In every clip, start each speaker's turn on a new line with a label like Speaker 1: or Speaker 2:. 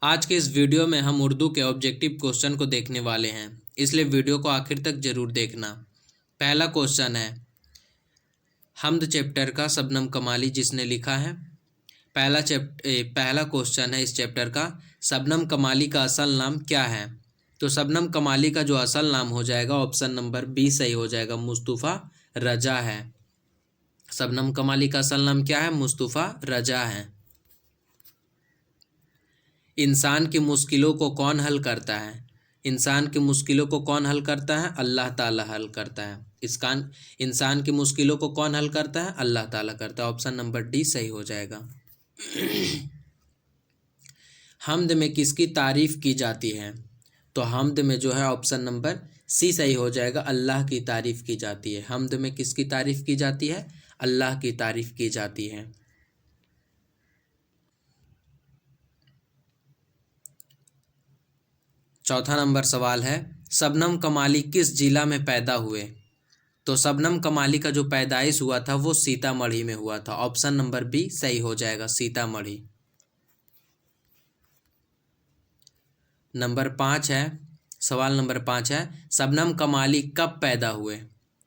Speaker 1: आज के इस वीडियो में हम उर्दू के ऑब्जेक्टिव क्वेश्चन को देखने वाले हैं, इसलिए वीडियो को आखिर तक जरूर देखना। पहला क्वेश्चन है हमद चैप्टर का शबनम कमाली जिसने लिखा है। पहला क्वेश्चन है इस चैप्टर का, शबनम कमाली का असल नाम क्या है? तो शबनम कमाली का जो असल नाम हो जाएगा ऑप्शन नंबर बी सही हो जाएगा, मुस्तफ़ा रजा है। शबनम कमाली का असल नाम क्या है? मुस्तफ़ा रजा है। इंसान की मुश्किलों को कौन हल करता है? इंसान की मुश्किलों को कौन हल करता है? अल्लाह ताला हल करता है। इंसान की मुश्किलों को कौन हल करता है? अल्लाह ताला करता है। ऑप्शन नंबर डी सही हो जाएगा। हम्द में किसकी तारीफ की जाती है? तो हम्द में जो है ऑप्शन नंबर सी सही हो जाएगा, अल्लाह की तारीफ की जाती है। हम्द में किसकी तारीफ की जाती है? अल्लाह की तारीफ की जाती है। चौथा नंबर सवाल है, शबनम कमाली किस जिला में पैदा हुए? तो शबनम कमाली का जो पैदाइश हुआ था वो सीतामढ़ी में हुआ था। ऑप्शन नंबर बी सही हो जाएगा, सीतामढ़ी। सवाल नंबर 5 है, शबनम कमाली कब पैदा हुए?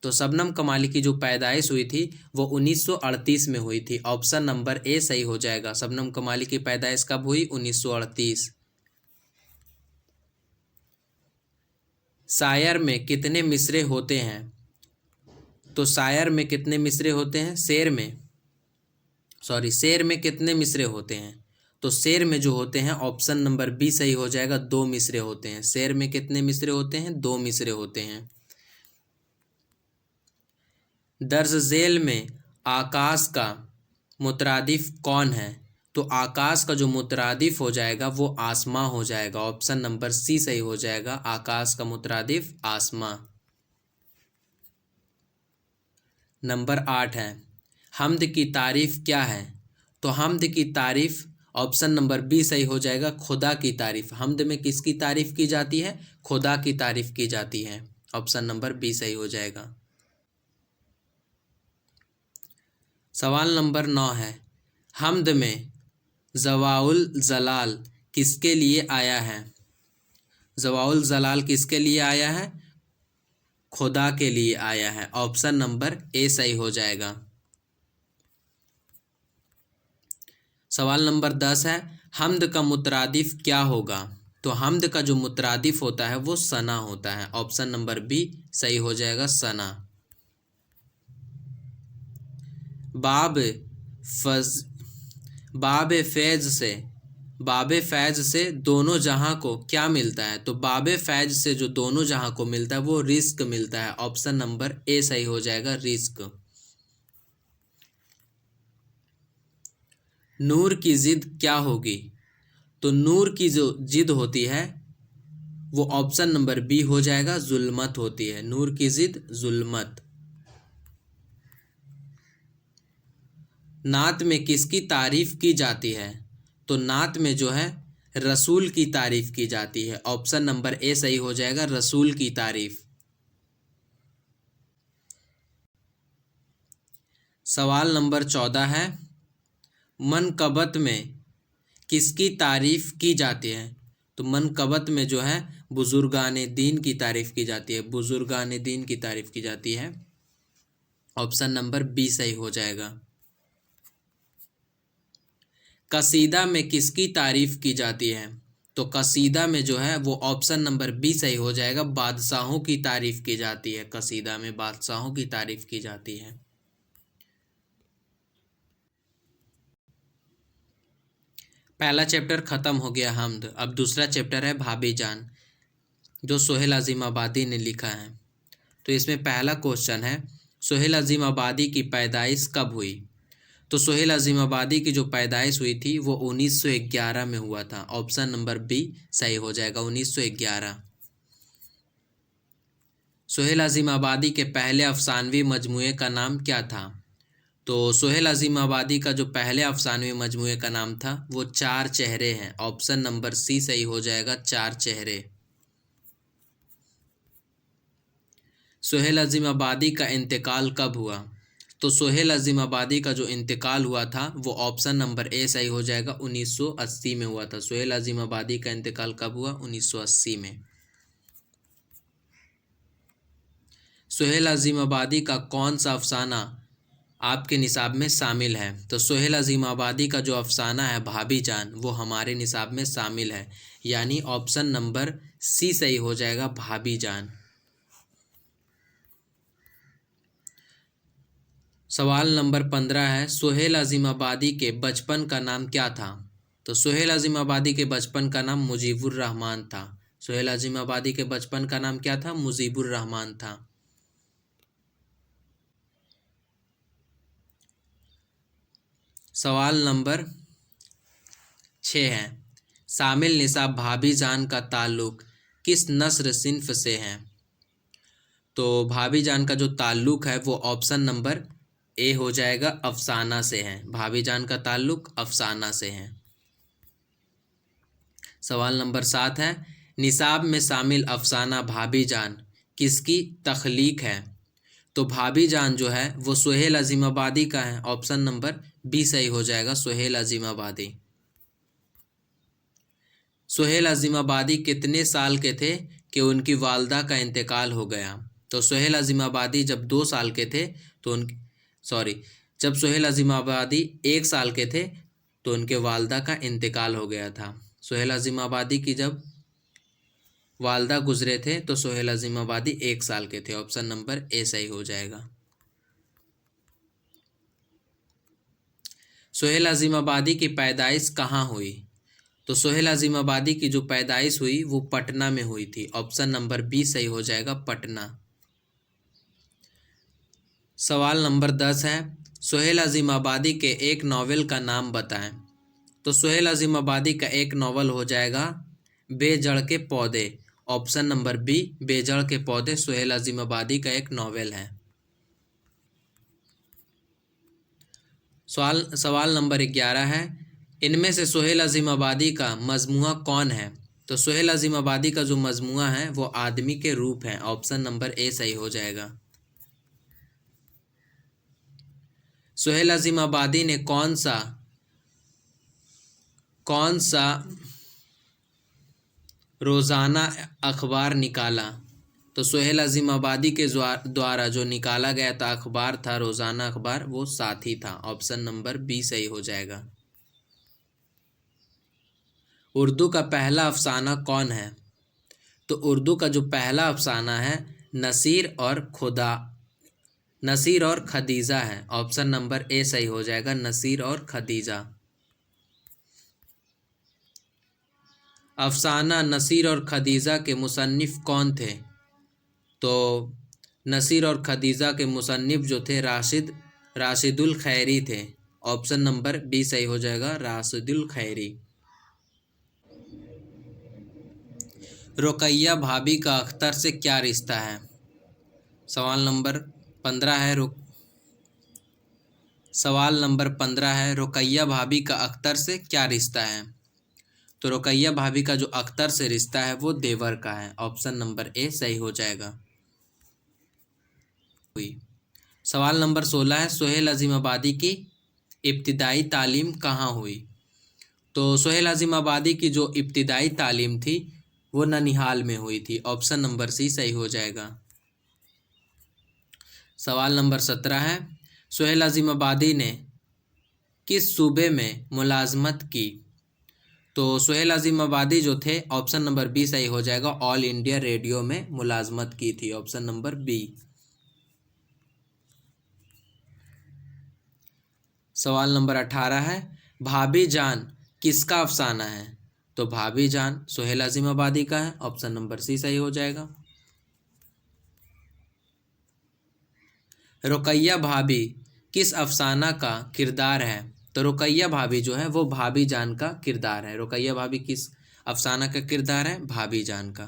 Speaker 1: तो शबनम कमाली की जो पैदाइश हुई थी वो 1938 में हुई थी। ऑप्शन नंबर ए सही हो जाएगा। शबनम कमाली की पैदाइश कब हुई? 1938। शायर में कितने मिसरे होते हैं? तो शायर में कितने मिसरे होते हैं? शेर में कितने मिसरे होते हैं? तो शेर में जो होते हैं ऑप्शन नंबर बी सही हो जाएगा, 2 मिसरे होते हैं। शेर में कितने मिसरे होते हैं? 2 मिसरे होते हैं। दर्ज झेल में आकाश का मुतरादिफ कौन है? तो आकाश का जो मुतरादिफ हो जाएगा वो आसमां हो जाएगा। ऑप्शन नंबर सी सही हो जाएगा, आकाश का मुतरादिफ आसमां। नंबर 8 है, हम्द की तारीफ क्या है? तो हम्द की तारीफ ऑप्शन नंबर बी सही हो जाएगा, खुदा की तारीफ। हम्द में किसकी तारीफ की जाती है? खुदा की तारीफ की जाती है। ऑप्शन नंबर बी सही हो जाएगा। सवाल नंबर 9 है, हम्द में ज़वाउल जलाल किसके लिए आया है? ज़वाउल जलाल किसके लिए आया है? खुदा के लिए आया है। ऑप्शन नंबर ए सही हो जाएगा। सवाल नंबर 10 है, हम्द का मुतरादिफ क्या होगा? तो हम्द का जो मुतरादिफ होता है वो सना होता है। ऑप्शन नंबर बी सही हो जाएगा, सना। बाब फैज से दोनों जहां को क्या मिलता है? तो बाब फैज से जो दोनों जहां को मिलता है वो रिस्क मिलता है। ऑप्शन नंबर ए सही हो जाएगा, रिस्क। नूर की जिद क्या होगी? तो नूर की जो जिद होती है वो ऑप्शन नंबर बी हो जाएगा, जुल्मत होती है। नूर की जिद जुल्मत। नात में किसकी तारीफ की जाती है? तो नात में जो है रसूल की तारीफ की जाती है। ऑप्शन नंबर ए सही हो जाएगा, रसूल की तारीफ। सवाल नंबर 14 है, मनकबत में किसकी तारीफ की जाती है? तो मनकबत में जो है बुजुर्गाने दीन की तारीफ की जाती है। बुजुर्गाने दीन की तारीफ की जाती है। ऑप्शन नंबर बी सही हो जाएगा। कसीदा में किसकी तारीफ की जाती है? तो कसीदा में जो है वो ऑप्शन नंबर बी सही हो जाएगा, बादशाहों की तारीफ की जाती है। कसीदा में बादशाहों की तारीफ की जाती है। पहला चैप्टर खत्म हो गया हम्द। अब दूसरा चैप्टर है भाभी जान, जो सोहेल अजीमाबादी ने लिखा है। तो इसमें पहला क्वेश्चन है, सोहेल अजीमाबादी की पैदाइश कब हुई? तो सोहेल अजीमाबादी की जो पैदाइश हुई थी वो 1911 में हुआ था। ऑप्शन नंबर बी सही हो जाएगा, 1911। सोहेल अजीमाबादी के पहले अफसानवी मजमूए का नाम क्या था? तो सोहेल अजीमाबादी का जो पहले अफसानवी मजमूए का नाम था वो 4 चेहरे हैं। ऑप्शन नंबर सी सही हो जाएगा, 4 चेहरे। सोहेल अजीमाबादी का इंतकाल कब हुआ? तो सोहेल अजीम आबादी का जो इंतकाल हुआ था वो ऑप्शन नंबर ए सही हो जाएगा, 1980 में हुआ था। सोहेल अजीम आबादी का इंतकाल कब हुआ? 1980 में। सोहेल अजीम आबादी का कौन सा अफसाना आपके निसाब में शामिल है? तो सोहेल अजीम आबादी का जो अफसाना है भाभी जान, वो हमारे निसाब में शामिल है, यानी ऑप्शन नंबर सी सही हो जाएगा, भाभी जान। सवाल नंबर 15 है, सोहेल अजीम आबादी के बचपन का नाम क्या था? तो सोहेल अजीम आबादी के बचपन का नाम मुजीबुर रहमान था। सोहेल अजीम आबादी के बचपन का नाम क्या था? मुजीबुर रहमान था। सवाल नंबर 6 है, शामिल निसाब भाभी जान का ताल्लुक किस नस्र सिन्फ से है? तो भाभी जान का जो ताल्लुक है वो ऑप्शन नंबर ए हो जाएगा, अफसाना से है। भाभी जान का ताल्लुक अफसाना से है। सवाल नंबर 7 है, निसाब में शामिल अफसाना भाभी जान किसकी तख्लीक है? तो भाभी जान जो है वो सोहेल अजीम आबादी का है। ऑप्शन नंबर बी सही हो जाएगा, सोहेल अजीम आबादी। सोहेल अजीम आबादी कितने साल के थे कि उनकी वालदा का इंतकाल हो गया? तो सोहेल अजीम आबादी जब 2 साल के थे तो जब सोहेल अजीम आबादी 1 साल के थे तो उनके वालदा का इंतकाल हो गया था। सोहेल अजीम आबादी की जब वालदा गुजरे थे तो सोहेल अजीम आबादी 1 साल के थे। ऑप्शन नंबर ए सही हो जाएगा। सोहेल अजीम आबादी की पैदाइश कहाँ हुई? तो सोहेल अजीम आबादी की जो पैदाइश हुई वो पटना में हुई थी। ऑप्शन नंबर बी सही हो जाएगा, पटना। सवाल नंबर 10 है, सोहेल अजीम आबादी के एक नावल का नाम बताएं। तो सोहेल अजीम आबादी का एक नावल हो जाएगा बेजड़ के पौधे। ऑप्शन नंबर बी, बेजड़ के पौधे सोहेल अजीम आबादी का एक नावल है। सवाल नंबर 11 है, इनमें से सोहेल अजीम आबादी का मजमुआ कौन है? तो सोहेल अजीम आबादी का जो मजमुआ है वो आदमी के रूप है। ऑप्शन नंबर ए सही हो जाएगा। सोहेल अजीम आबादी ने कौन सा रोज़ाना अखबार निकाला? तो सोहेल अजीम आबादी के द्वारा जो निकाला गया था अखबार था, रोज़ाना अखबार, वो साथी था। ऑप्शन नंबर बी सही हो जाएगा। उर्दू का पहला अफसाना कौन है? तो उर्दू का जो पहला अफसाना है नसीर और खदीजा है। ऑप्शन नंबर ए सही हो जाएगा, नसीर और खदीजा। अफसाना नसीर और खदीजा के मुसन्निफ कौन थे? तो नसीर और खदीजा के मुसन्निफ जो थे राशिदुल खैरी थे। ऑप्शन नंबर बी सही हो जाएगा, राशिदुल खैरी। रुकैया भाभी का अख्तर से क्या रिश्ता है? सवाल नंबर 15 है, रुकैया भाभी का अख्तर से क्या रिश्ता है? तो रुकैया भाभी का जो अख्तर से रिश्ता है वो देवर का है। ऑप्शन नंबर ए सही हो जाएगा। सवाल नंबर 16 है, सोहेल अजीम आबादी की इब्तिदाई तालीम कहाँ हुई? तो सोहेल अजीम आबादी की जो इब्तिदाई तालीम थी वो ननिहाल में हुई थी। ऑप्शन नंबर सी सही हो जाएगा। सवाल नंबर 17 है, सोहेल अजीम आबादी ने किस सूबे में मुलाजमत की? तो सोहेल अजीम आबादी जो थे, ऑप्शन नंबर बी सही हो जाएगा, ऑल इंडिया रेडियो में मुलाजमत की थी। Option number B. सवाल नंबर 18 है, भाभी जान किसका अफसाना है? तो भाभी जान सोहेल अजीम आबादी का है। ऑप्शन नंबर सी सही हो जाएगा। रुकैया भाभी किस अफसाना का किरदार है? तो रुकैया भाभी जो है वो भाभी जान का किरदार है। रुकैया भाभी किस अफसाना का किरदार है? भाभी जान का।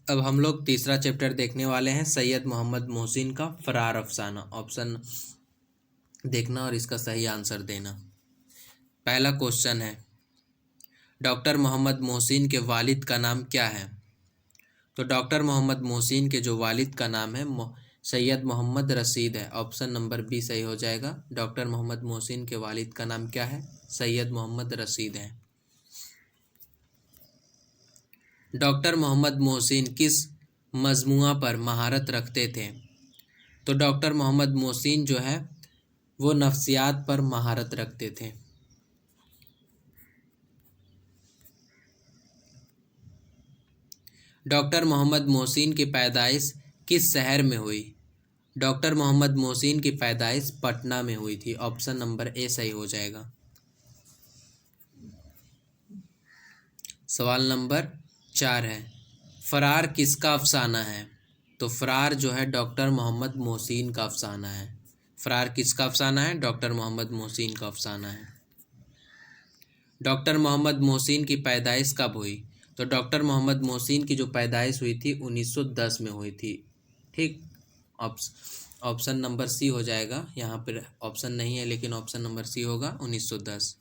Speaker 1: अब हम लोग तीसरा चैप्टर देखने वाले हैं, सैयद मोहम्मद मोहसिन का फरार अफसाना। ऑप्शन देखना और इसका सही आंसर देना। पहला क्वेश्चन है, डॉक्टर मोहम्मद मोहसिन के वालिद का नाम क्या है? तो डॉक्टर मोहम्मद मोहसिन के जो वालिद का नाम है सैयद मोहम्मद रशीद है। ऑप्शन नंबर बी सही हो जाएगा। डॉक्टर मोहम्मद मोहसिन के वालिद का नाम क्या है? सैयद मोहम्मद रशीद है। डॉक्टर मोहम्मद मोहसिन किस मजमुआ पर महारत रखते थे? तो डॉक्टर मोहम्मद मोहसिन जो है वो नफ्सियात पर महारत रखते थे। डॉक्टर मोहम्मद मोहसिन की पैदाइश किस शहर में हुई? डॉक्टर मोहम्मद मोहसिन की पैदाइश पटना में हुई थी। ऑप्शन नंबर ए सही हो जाएगा। सवाल नंबर 4 है, फरार किसका अफसाना है? तो फरार जो है डॉक्टर मोहम्मद मोहसिन का अफसाना है। फरार किसका अफसाना है? डॉक्टर मोहम्मद मोहसिन का अफसाना है। डॉक्टर मोहम्मद मोहसिन की पैदाइश कब हुई? तो डॉक्टर मोहम्मद मोहसिन की जो पैदाइश हुई थी 1910 में हुई थी। ठीक, ऑप्शन नंबर सी हो जाएगा। यहाँ पर ऑप्शन नहीं है लेकिन ऑप्शन नंबर सी होगा 1910।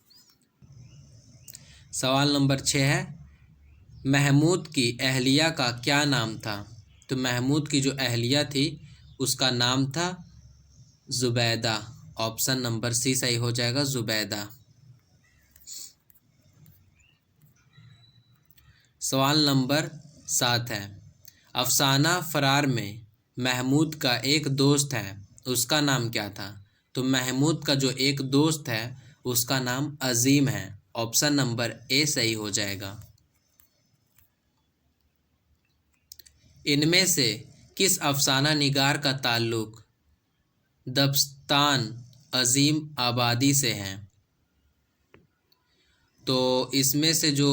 Speaker 1: सवाल नंबर 6 है, महमूद की अहलिया का क्या नाम था? तो महमूद की जो अहलिया थी उसका नाम था जुबैदा। ऑप्शन नंबर सी सही हो जाएगा, जुबैदा। सवाल नंबर 7 है, अफसाना फरार में महमूद का एक दोस्त है, उसका नाम क्या था? तो महमूद का जो एक दोस्त है उसका नाम अजीम है। ऑप्शन नंबर ए सही हो जाएगा। इनमें से किस अफसाना निगार का ताल्लुक दबस्तान अजीम आबादी से है? तो इसमें से जो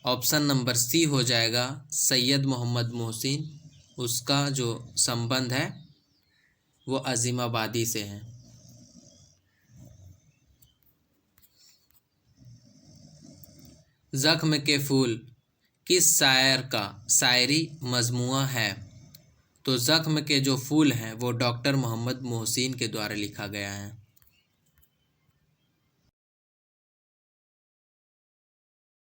Speaker 1: ऑप्शन नंबर सी हो जाएगा, सैयद मोहम्मद मोहसिन, उसका जो संबंध है वो अजीमाबादी से है। ज़ख्म के फूल किस शायर का शायरी मजमुआ है? तो ज़ख्म के जो फूल हैं वो डॉक्टर मोहम्मद मोहसिन के द्वारा लिखा गया है।